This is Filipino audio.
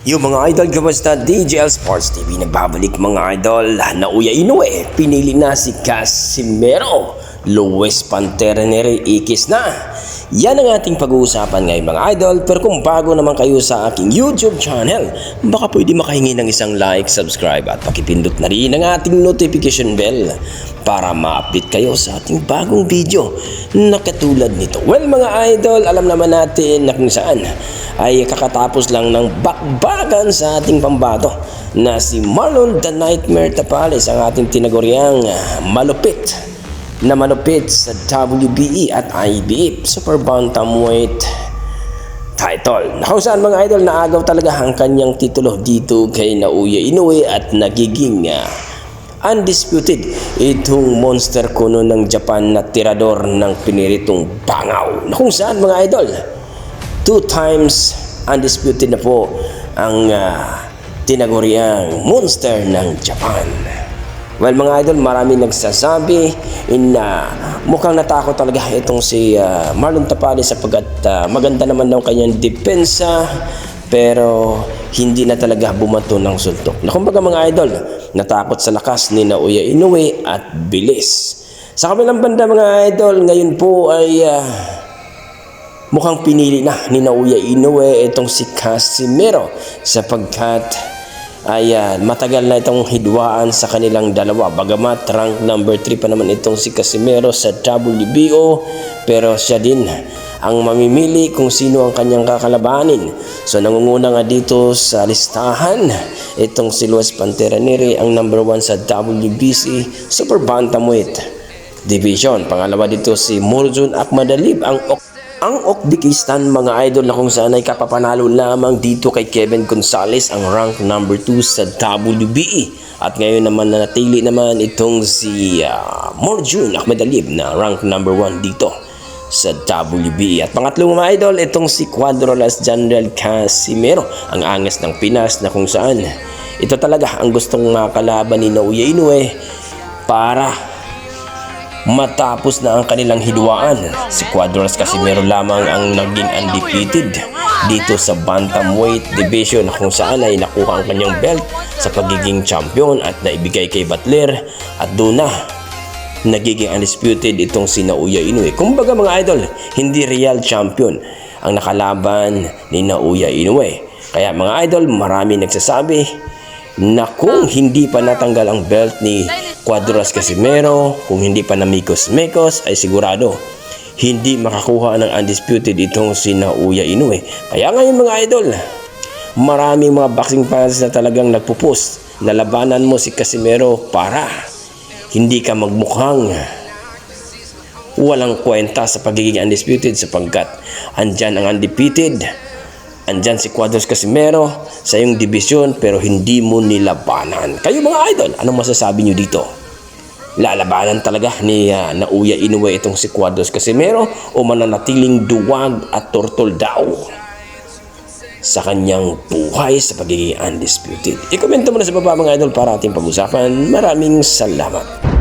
Yung mga idol, kamusta? DJL Sports TV nagbabalik mga idol. Naoya Inoue, pinili na si Casimero. Luis Pantera Neri, ikis na. Yan ang ating pag-uusapan ngayon mga idol. Pero kung bago naman kayo sa aking YouTube channel, baka pwede makahingi ng isang like, subscribe at pakipindot na rin ang ating notification bell para ma-update kayo sa ating bagong video na katulad nito. Well mga idol, alam naman natin na kung saan ay kakatapos lang ng bakbakan sa ating pambato na si Marlon The Nightmare Tapales, ang ating tinaguriang malupit sa WBE at IBF Super Bantamweight title. Na kung saan mga idol, naagaw talaga ang kanyang titulo dito kay Naoya Inoue at nagiging undisputed itong monster kuno ng Japan na tirador ng piniritong bangaw. Na kung saan mga idol, 2 times undisputed na po ang tinaguriang monster ng Japan. Well mga idol, marami nagsasabi na mukhang natakot talaga itong si Marlon Tapales sapagkat maganda naman daw kanyang depensa pero hindi na talaga bumato ng suntok. Na kumbaga mga idol, natakot sa lakas ni Naoya Inoue at bilis. Sa kabilang banda mga idol, ngayon po ay mukhang pinili na ni Naoya Inoue itong si Casimero sapagkat ay matagal na itong hidwaan sa kanilang dalawa. Bagamat rank number 3 pa naman itong si Casimero sa WBO, pero siya din ang mamimili kung sino ang kanyang kakalabanin. So nangunguna nga dito sa listahan itong si Luis Pantera Neri, ang number 1 sa WBC Super Bantamweight Division. Pangalawa dito si Murjun Akhmadalib, ang Uzbekistan mga idol, na kung saan ay kapapanalo lamang dito kay Kevin Gonzalez, ang rank number 2 sa WBE. At ngayon naman nanatili naman itong si Murjun Akhmadalib na rank number 1 dito sa WBE. At pangatlo mga idol, itong si Quadralas General Casimero, ang angas ng Pinas, na kung saan ito talaga ang gustong makalaban ni Naoya Inoue para matapos na ang kanilang hidwaan. Si Quadralas Casimero lamang ang naging undefeated dito sa Bantamweight Division, kung saan ay nakuha ang kanyang belt sa pagiging champion at naibigay kay Butler, at doon na nagiging undisputed itong si Naoya Inoue. Kumbaga mga idol, hindi real champion ang nakalaban ni Naoya Inoue. Kaya mga idol, marami nagsasabi na kung hindi pa natanggal ang belt ni Quadralas Casimero, kung hindi pa namikos-mekos, ay sigurado hindi makakuha ng undisputed itong si Naoya Inoue. Kaya ngayon mga idol, maraming mga boxing fans na talagang nagpupush na labanan mo si Casimero para hindi ka magmukhang walang kwenta sa pagiging undisputed, sapagkat andyan ang undefeated, andyan si Quadralas Casimero sa iyong division pero hindi mo nilabanan. Kayo mga idol, anong masasabi nyo dito? Lalabanan talaga ni Naoya Inoue itong si Quadralas Casimero o mananatiling duwag at turtol daw sa kanyang buhay sa pagiging undisputed? I-komento mo na sa baba mga idol para ating pag-usapan. Maraming salamat.